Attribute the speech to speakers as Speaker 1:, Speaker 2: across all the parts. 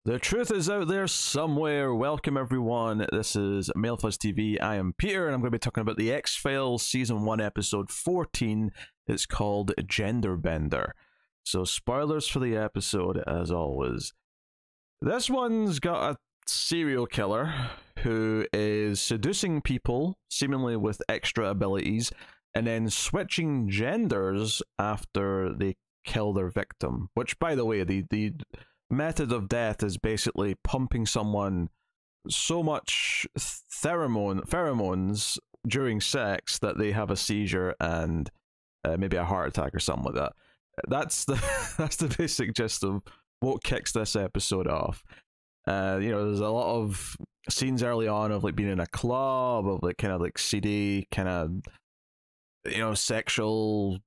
Speaker 1: The truth is out there somewhere. Welcome everyone. This is Male Fuzz TV. I am Peter and I'm going to be talking about the X-Files Season 1 Episode 14. It's called Gender Bender. So spoilers for the episode as always. This one's got a serial killer who is seducing people, seemingly with extra abilities, and then switching genders after they kill their victim. Which, by the way, the method of death is basically pumping someone so much pheromones during sex that they have a seizure and maybe a heart attack or something like that. That's the basic gist of what kicks this episode off. There's a lot of scenes early on of like being in a club, of like kind of like seedy kind of sexual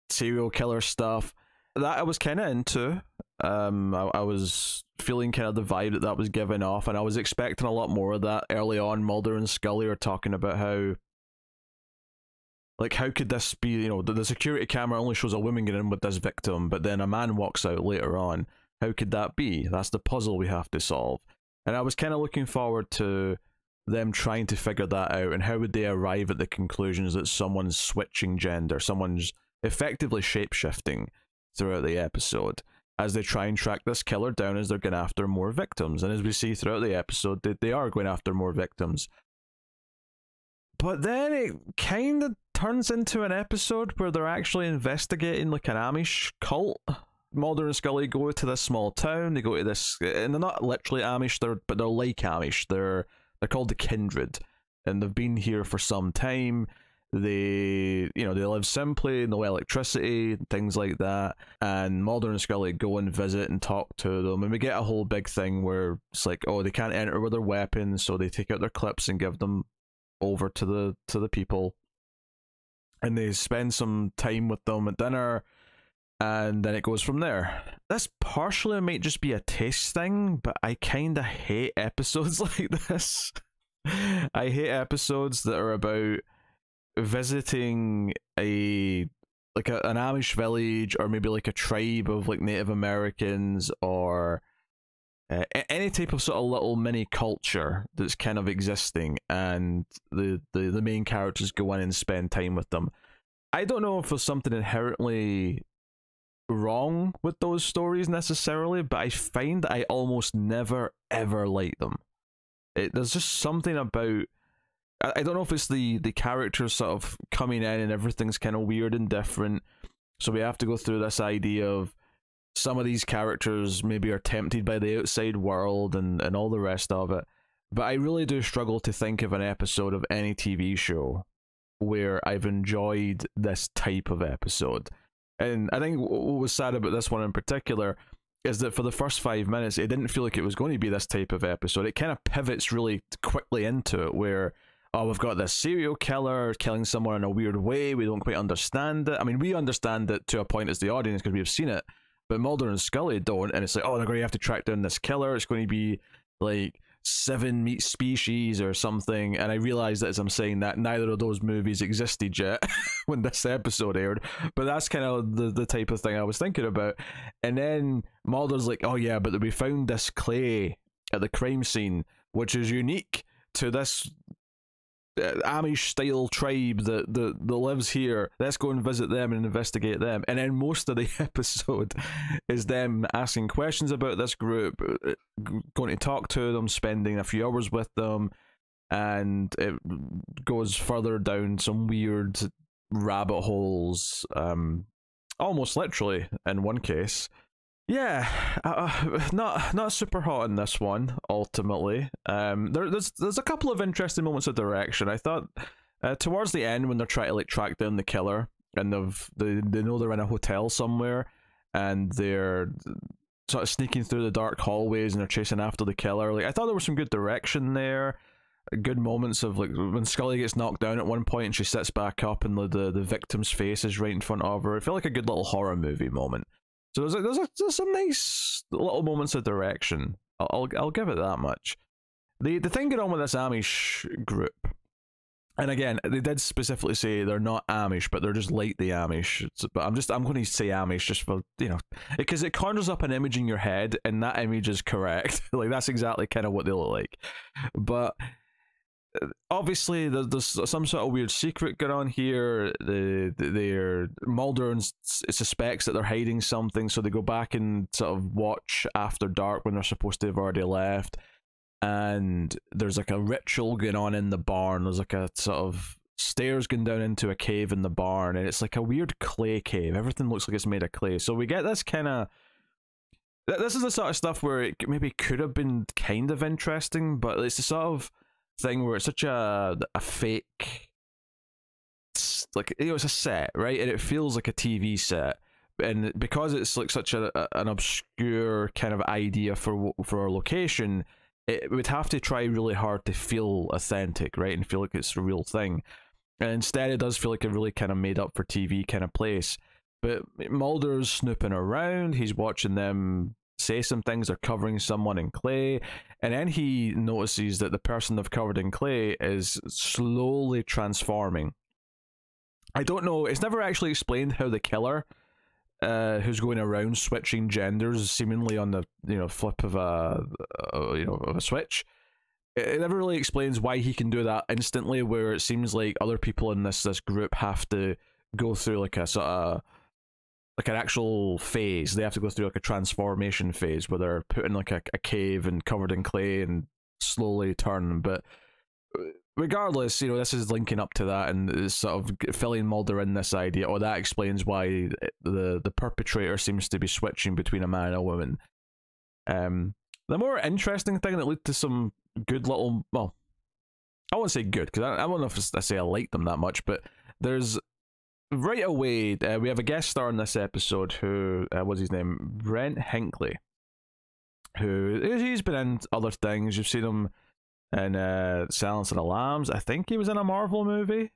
Speaker 1: serial killer stuff that I was kind of into. I was feeling kind of the vibe that was giving off, and I was expecting a lot more of that early on. Mulder and Scully are talking about how could this be, the security camera only shows a woman getting in with this victim, but then a man walks out later on. How could that be? That's the puzzle we have to solve. And I was kind of looking forward to them trying to figure that out, and how would they arrive at the conclusions that someone's switching gender, someone's effectively shape-shifting throughout the episode, as they try and track this killer down as they're going after more victims. And as we see throughout the episode, they are going after more victims. But then it kind of turns into an episode where they're actually investigating like an Amish cult. Mulder and Scully go to this small town, they go to this, and they're not literally Amish, but they're like Amish. They're called the Kindred, and they've been here for some time. They live simply, no electricity, things like that. And Mulder and Scully go and visit and talk to them, and we get a whole big thing where it's like, oh, they can't enter with their weapons, so they take out their clips and give them over to the people, and they spend some time with them at dinner, and then it goes from there. This partially might just be a taste thing, but I kind of hate episodes like this. I hate episodes that are about visiting an Amish village, or maybe like a tribe of like Native Americans, or any type of sort of little mini culture that's kind of existing, and the main characters go in and spend time with them. I don't know if there's something inherently wrong with those stories necessarily, but I find that I almost never ever like them. There's just something about, I don't know if it's the characters sort of coming in and everything's kind of weird and different, so we have to go through this idea of some of these characters maybe are tempted by the outside world and all the rest of it. But I really do struggle to think of an episode of any TV show where I've enjoyed this type of episode. And I think what was sad about this one in particular is that for the first 5 minutes, it didn't feel like it was going to be this type of episode. It kind of pivots really quickly into it, where, oh, we've got this serial killer killing someone in a weird way. We don't quite understand it. I mean, we understand it to a point as the audience because we've seen it, but Mulder and Scully don't. And it's like, oh, they're going to have to track down this killer. It's going to be like 7 meat species or something. And I realized that as I'm saying that, neither of those movies existed yet when this episode aired. But that's kind of the type of thing I was thinking about. And then Mulder's like, oh yeah, but we found this clay at the crime scene, which is unique to this Amish style tribe that lives here. Let's go and visit them and investigate them. And then most of the episode is them asking questions about this group, going to talk to them, spending a few hours with them, and it goes further down some weird rabbit holes, almost literally in one case. Yeah, not super hot in this one, ultimately. There's a couple of interesting moments of direction. I thought towards the end, when they're trying to like track down the killer, and they know they're in a hotel somewhere, and they're sort of sneaking through the dark hallways and they're chasing after the killer. Like, I thought there was some good direction there. Good moments of like when Scully gets knocked down at one point and she sits back up and the victim's face is right in front of her. It felt like a good little horror movie moment. So there's some nice little moments of direction. I'll give it that much. The thing going on with this Amish group And again, they did specifically say they're not Amish, but they're just like the Amish. But I'm going to say Amish just for, you know, because it conjures up an image in your head, and that image is correct. Like, that's exactly kind of what they look like. But obviously, there's some sort of weird secret going on here. They're Mulder suspects that they're hiding something, so they go back and sort of watch after dark when they're supposed to have already left. And there's like a ritual going on in the barn. There's like a sort of stairs going down into a cave in the barn, and it's like a weird clay cave. Everything looks like it's made of clay. So we get this kind of... This is the sort of stuff where it maybe could have been kind of interesting, but it's the sort of thing where it's such a fake... Like, you know, it's a set, right? And it feels like a TV set. And because it's like such an obscure kind of idea for our location... It would have to try really hard to feel authentic, right, and feel like it's a real thing. And instead, it does feel like a really kind of made up for TV kind of place. But Mulder's snooping around. He's watching them say some things. They're covering someone in clay, and then he notices that the person they've covered in clay is slowly transforming. I don't know. It's never actually explained how the killer, who's going around switching genders seemingly on the flip of a switch. It never really explains why he can do that instantly, where it seems like other people in this group have to go through like a sort of like an actual phase. They have to go through like a transformation phase where they're put in like a cave and covered in clay and slowly turn. But regardless, this is linking up to that and is sort of filling Mulder in this idea, or that explains why the perpetrator seems to be switching between a man and a woman. The more interesting thing that led to some good little, well, I won't say good, because I don't know if I say I like them that much, but there's, right away, we have a guest star in this episode who, what's his name? Brent Hinkley, who, he's been in other things. You've seen him in Silence of the Lambs. I think he was in a Marvel movie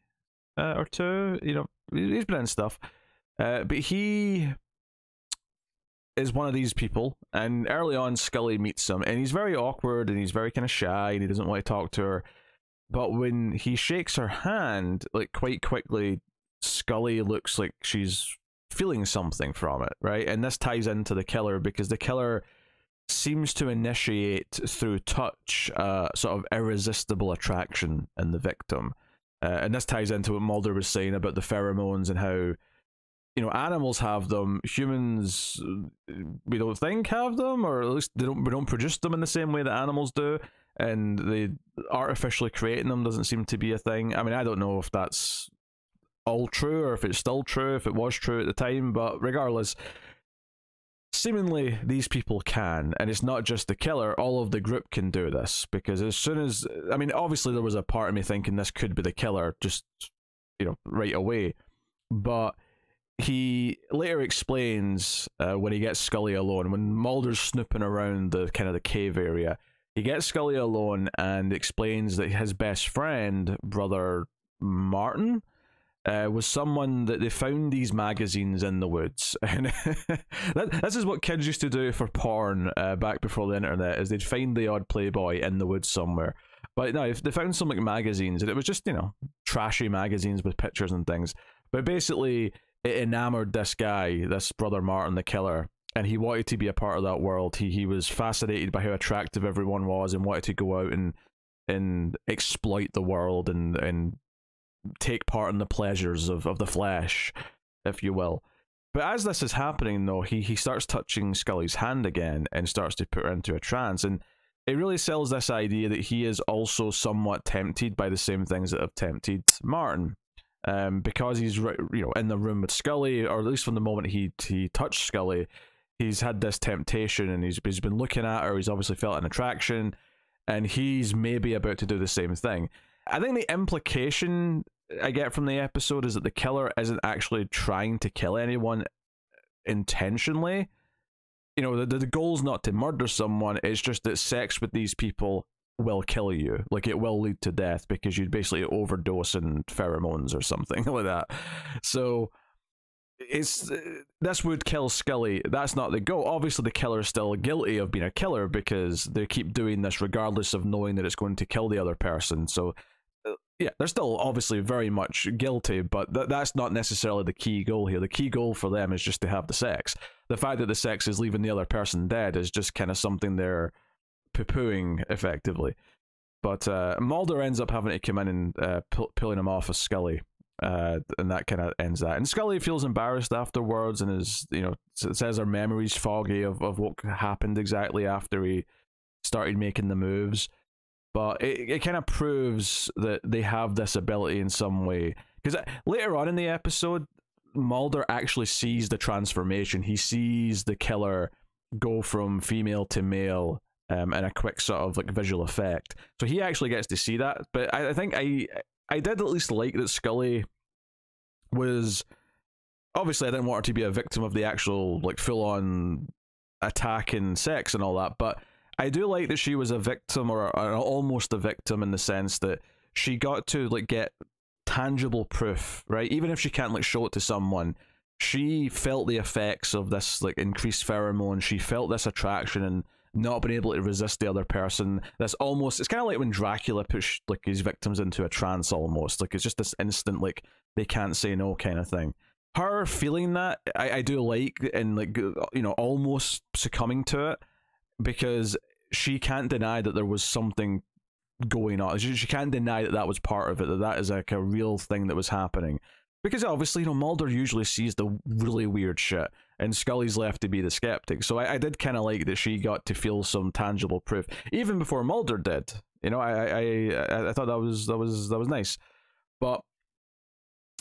Speaker 1: or two. He's been in stuff. But he is one of these people, and early on Scully meets him, and he's very awkward, and he's very kind of shy, and he doesn't want to talk to her. But when he shakes her hand, like quite quickly, Scully looks like she's feeling something from it, right? And this ties into the killer, because the killer seems to initiate through touch sort of irresistible attraction in the victim. And this ties into what Mulder was saying about the pheromones and how, animals have them, humans we don't think have them, or at least we don't produce them in the same way that animals do, and they artificially creating them doesn't seem to be a thing. I mean, I don't know if that's all true or if it's still true, if it was true at the time, but regardless, seemingly these people can, and it's not just the killer. All of the group can do this, because as soon as, I mean, obviously there was a part of me thinking this could be the killer just right away, but he later explains, when he gets Scully alone, when Mulder's snooping around the kind of the cave area, he gets Scully alone and explains that his best friend, brother Martin, was someone that they found these magazines in the woods. And this is what kids used to do for porn back before the internet, is they'd find the odd Playboy in the woods somewhere. But no, if they found some like magazines, and it was just, trashy magazines with pictures and things. But basically, it enamored this guy, this brother Martin, the killer, and he wanted to be a part of that world. He was fascinated by how attractive everyone was and wanted to go out and exploit the world and take part in the pleasures of the flesh, if you will. But as this is happening, though, he starts touching Scully's hand again and starts to put her into a trance, and it really sells this idea that he is also somewhat tempted by the same things that have tempted Martin, because he's in the room with Scully, or at least from the moment he touched Scully, he's had this temptation, and he's been looking at her. He's obviously felt an attraction, and he's maybe about to do the same thing. I think the implication I get from the episode is that the killer isn't actually trying to kill anyone intentionally. The goal's not to murder someone, it's just that sex with these people will kill you. Like, it will lead to death because you'd basically overdose in pheromones or something like that. So this would kill Scully. That's not the goal. Obviously the killer is still guilty of being a killer because they keep doing this regardless of knowing that it's going to kill the other person. So yeah, they're still obviously very much guilty, but that's not necessarily the key goal here. The key goal for them is just to have the sex. The fact that the sex is leaving the other person dead is just kind of something they're poo-pooing, effectively. But Mulder ends up having to come in and pulling him off of Scully. And that kind of ends that. And Scully feels embarrassed afterwards and is, says her memory's foggy of what happened exactly after he started making the moves. But it kind of proves that they have this ability in some way. Because later on in the episode, Mulder actually sees the transformation. He sees the killer go from female to male in a quick sort of like visual effect. So he actually gets to see that. But I think I did at least like that Scully was... Obviously, I didn't want her to be a victim of the actual like full-on attack and sex and all that, but I do like that she was a victim, or almost a victim, in the sense that she got to like get tangible proof, right? Even if she can't like show it to someone, she felt the effects of this like increased pheromone. She felt this attraction and not being able to resist the other person. That's almost, it's kind of like when Dracula pushed like his victims into a trance almost. Like it's just this instant like they can't say no kind of thing. Her feeling that I do like, and like almost succumbing to it, because she can't deny that there was something going on. She can't deny that that was part of it, that is like a real thing that was happening. Because obviously, Mulder usually sees the really weird shit, and Scully's left to be the skeptic. So I did kind of like that she got to feel some tangible proof, even before Mulder did. I thought that was nice. But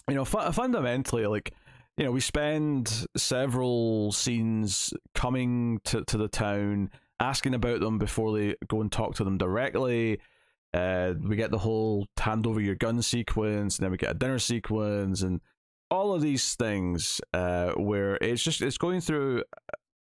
Speaker 1: fundamentally, like, we spend several scenes coming to the town, asking about them before they go and talk to them directly. We get the whole hand over your gun sequence, and then we get a dinner sequence, and all of these things where it's going through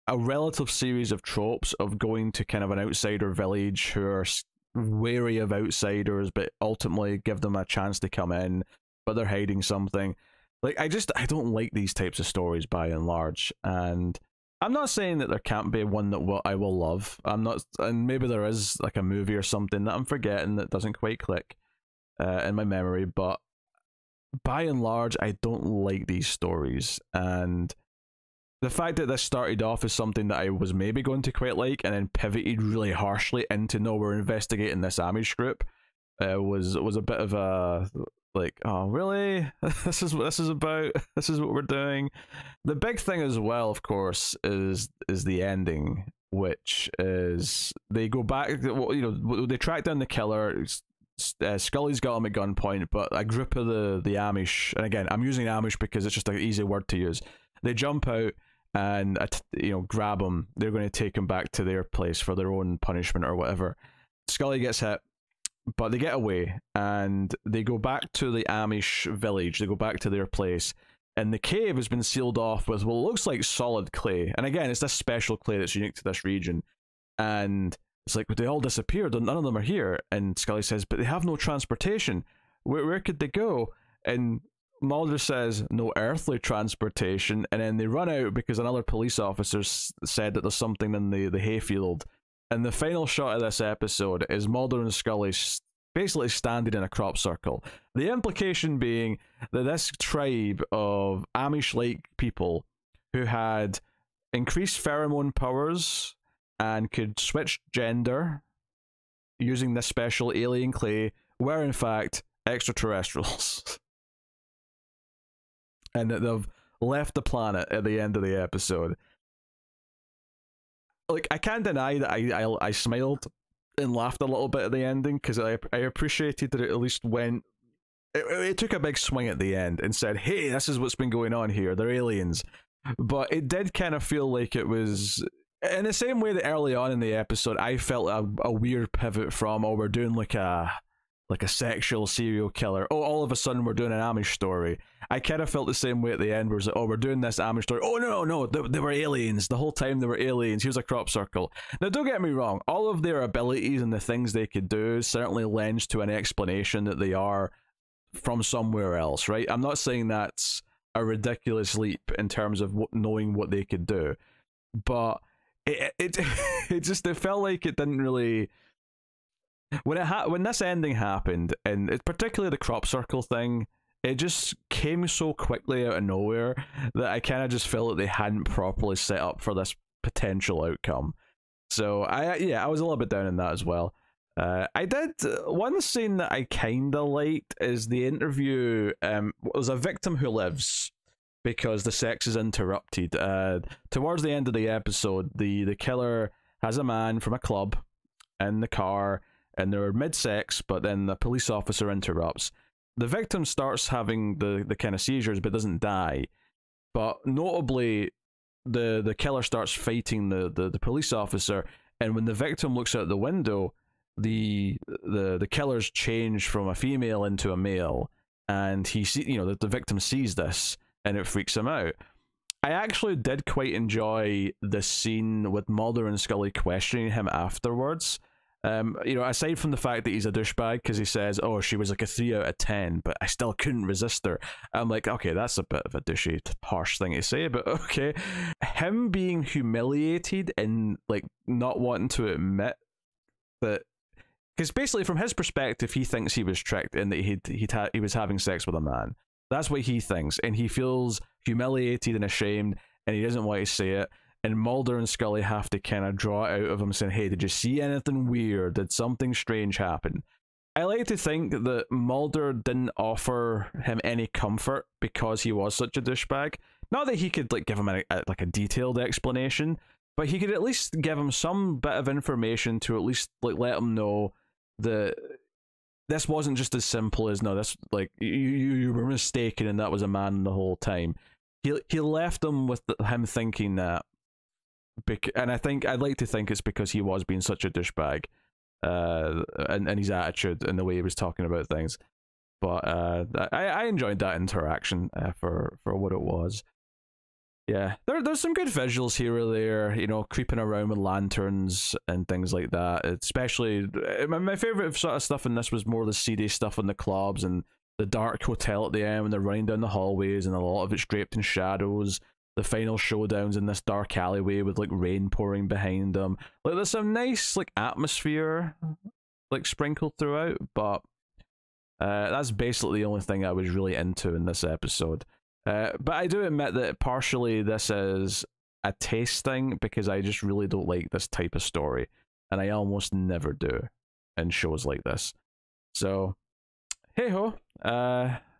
Speaker 1: a relative series of tropes of going to kind of an outsider village who are wary of outsiders, but ultimately give them a chance to come in, but they're hiding something. Like, I don't like these types of stories by and large, and I'm not saying that there can't be one that I will love. I'm not, and maybe there is like a movie or something that I'm forgetting that doesn't quite click in my memory, but by and large, I don't like these stories. And the fact that this started off as something that I was maybe going to quite like, and then pivoted really harshly into, no, we're investigating this Amish group, was a bit of a like, oh really? This is what this is about. This is what we're doing. The big thing as well, of course, is the ending, which is they go back. They track down the killer. Scully's got him at gunpoint, but a group of the Amish, and again, I'm using Amish because it's just an easy word to use. They jump out and grab him. They're going to take him back to their place for their own punishment or whatever. Scully gets hit, but they get away, and they go back to the Amish village. They go back to their place, and the cave has been sealed off with what looks like solid clay. And again, it's this special clay that's unique to this region. And it's like, but they all disappeared, and none of them are here. And Scully says, but they have no transportation. Where could they go? And Mulder says, no earthly transportation. And then they run out because another police officer said that there's something in the hayfield. And the final shot of this episode is Mulder and Scully basically standing in a crop circle. The implication being that this tribe of Amish-like people who had increased pheromone powers and could switch gender using this special alien clay were in fact extraterrestrials. And that they've left the planet at the end of the episode. Like, I can't deny that I smiled and laughed a little bit at the ending, because I appreciated that it at least went... It took a big swing at the end and said, hey, this is what's been going on here, they're aliens. But it did kind of feel like it was... In the same way that early on in the episode, I felt a weird pivot from, oh, we're doing like a sexual serial killer. Oh, all of a sudden we're doing an Amish story. I kind of felt the same way at the end, where it's like, oh, we're doing this Amish story. Oh, no, they were aliens. The whole time they were aliens. Here's a crop circle. Now, don't get me wrong. All of their abilities and the things they could do certainly lends to an explanation that they are from somewhere else, right? I'm not saying that's a ridiculous leap in terms of knowing what they could do. But it felt like it didn't really... when this ending happened, and it, particularly the crop circle thing, it just came so quickly out of nowhere that I kind of just felt that they hadn't properly set up for this potential outcome. So I was a little bit down in that as well. I did one scene that I kind of liked is the interview. Was a victim who lives because the sex is interrupted. Towards the end of the episode, the killer has a man from a club in the car, and they're mid-sex, but then the police officer interrupts. The victim starts having the kind of seizures, but doesn't die. But notably, the killer starts fighting the police officer, and when the victim looks out the window, the killer's changed from a female into a male, and the victim sees this, and it freaks him out. I actually did quite enjoy the scene with Mulder and Scully questioning him afterwards. Aside from the fact that he's a douchebag because he says, "Oh, she was like a 3 out of 10, but I still couldn't resist her." I'm like, okay, that's a bit of a douchey, harsh thing to say, but okay. Him being humiliated and like not wanting to admit that, because basically from his perspective, he thinks he was tricked and that he was having sex with a man. That's what he thinks, and he feels humiliated and ashamed, and he doesn't want to say it. And Mulder and Scully have to kind of draw it out of him, saying, "Hey, did you see anything weird? Did something strange happen?" I like to think that Mulder didn't offer him any comfort because he was such a douchebag. Not that he could like give him a detailed explanation, but he could at least give him some bit of information to at least like let him know that this wasn't just as simple as, no, this like you were mistaken and that was a man the whole time. He left him with him thinking that. And I'd like to think it's because he was being such a douchebag, and his attitude and the way he was talking about things. But I enjoyed that interaction for what it was. Yeah, there's some good visuals here or there, creeping around with lanterns and things like that. Especially, my favorite sort of stuff in this was more the seedy stuff in the clubs and the dark hotel at the end when they're running down the hallways and a lot of it's draped in shadows. The final showdowns in this dark alleyway with like rain pouring behind them. Like there's some nice like atmosphere like sprinkled throughout, but that's basically the only thing I was really into in this episode. But I do admit that partially this is a taste thing because I just really don't like this type of story, and I almost never do in shows like this. So hey ho,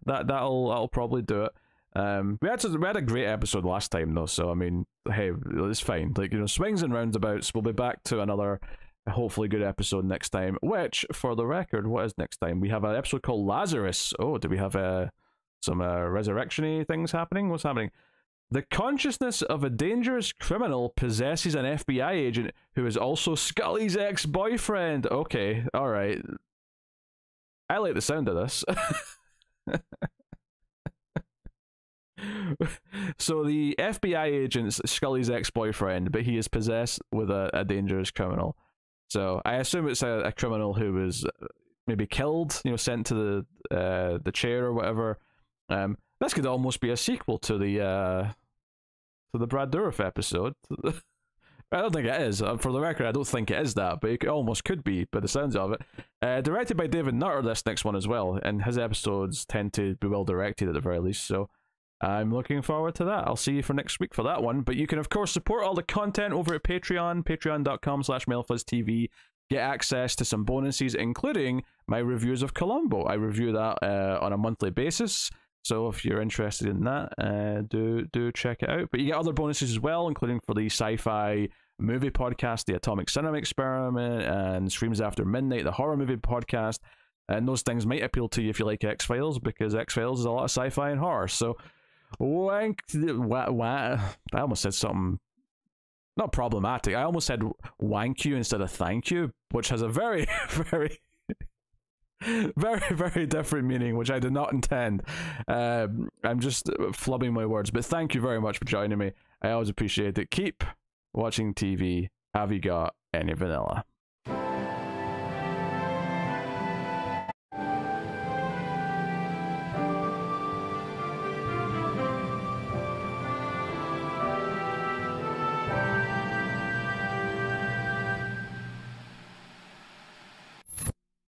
Speaker 1: that'll probably do it. We had a great episode last time though, so I mean, hey, it's fine. Like, swings and roundabouts. We'll be back to another hopefully good episode next time. Which, for the record, what is next time? We have an episode called Lazarus. Oh, do we have some resurrection-y things happening? What's happening? The consciousness of a dangerous criminal possesses an FBI agent who is also Scully's ex-boyfriend. Okay, all right. I like the sound of this. So the FBI agent's Scully's ex-boyfriend, but he is possessed with a dangerous criminal. So I assume it's a criminal who was maybe killed, sent to the chair or whatever. This could almost be a sequel to the Brad Dourif episode. I don't think it is. For the record, I don't think it is that, but it almost could be by the sounds of it. Directed by David Nutter, this next one as well, and his episodes tend to be well directed at the very least, so I'm looking forward to that. I'll see you for next week for that one. But you can, of course, support all the content over at Patreon, patreon.com/MailFuzzTV. Get access to some bonuses, including my reviews of Columbo. I review that on a monthly basis. So if you're interested in that, do check it out. But you get other bonuses as well, including for the sci-fi movie podcast, the Atomic Cinema Experiment, and Streams After Midnight, the horror movie podcast. And those things might appeal to you if you like X-Files, because X-Files is a lot of sci-fi and horror. So wank, I almost said something not problematic. I almost said wank you instead of thank you, which has a very, very, very, very different meaning, which I did not intend. I'm just flubbing my words, but thank you very much for joining me. I always appreciate it. Keep watching TV. Have you got any vanilla?